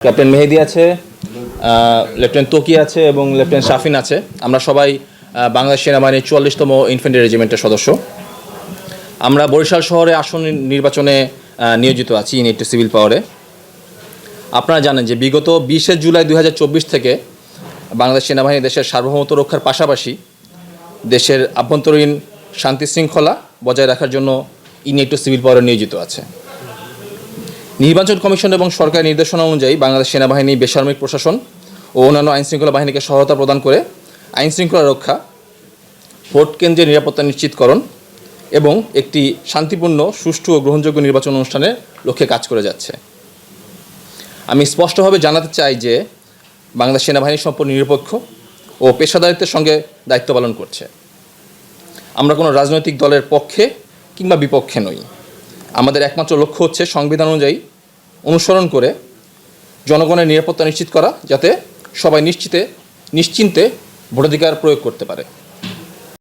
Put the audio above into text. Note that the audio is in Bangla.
ক্যাপ্টেন মেহেদি আছে, লেফটেন্যান্ট তকি আছে এবং লেফটেন্যান্ট শাফিন আছে। আমরা সবাই বাংলাদেশ সেনাবাহিনীর 44তম ইনফ্যান্ট্রি রেজিমেন্টের সদস্য। আমরা বরিশাল শহরে আসন নির্বাচনে নিয়োজিত আছি ইউনিট সিভিল পাওয়ারে। আপনারা জানেন যে বিগত 20শে জুলাই 2024 থেকে বাংলাদেশ সেনাবাহিনী দেশের সার্বভৌমত্ব রক্ষার পাশাপাশি দেশের আভ্যন্তরীণ শান্তি শৃঙ্খলা বজায় রাখার জন্য ইউনিট সিভিল পাওয়ারে নিয়োজিত আছে। নির্বাচন কমিশন এবং সরকারি নির্দেশনা অনুযায়ী বাংলাদেশ সেনাবাহিনী, বেসামরিক প্রশাসন ও অন্যান্য আইনশৃঙ্খলা বাহিনীকে সহায়তা প্রদান করে আইনশৃঙ্খলা রক্ষা, ভোট কেন্দ্রের নিরাপত্তা নিশ্চিতকরণ এবং একটি শান্তিপূর্ণ, সুষ্ঠু ও গ্রহণযোগ্য নির্বাচন অনুষ্ঠানের লক্ষ্যে কাজ করে যাচ্ছে। আমি স্পষ্টভাবে জানাতে চাই যে বাংলাদেশ সেনাবাহিনী সম্পূর্ণ নিরপেক্ষ ও পেশাদারিত্বের সঙ্গে দায়িত্ব পালন করছে। আমরা কোনো রাজনৈতিক দলের পক্ষে কিংবা বিপক্ষে নই। আমাদের একমাত্র লক্ষ্য হচ্ছে সংবিধান অনুযায়ী অনুসরণ করে জনগণের নিরাপত্তা নিশ্চিত করা, যাতে সবাই নিশ্চিন্তে ভোটাধিকার প্রয়োগ করতে পারে।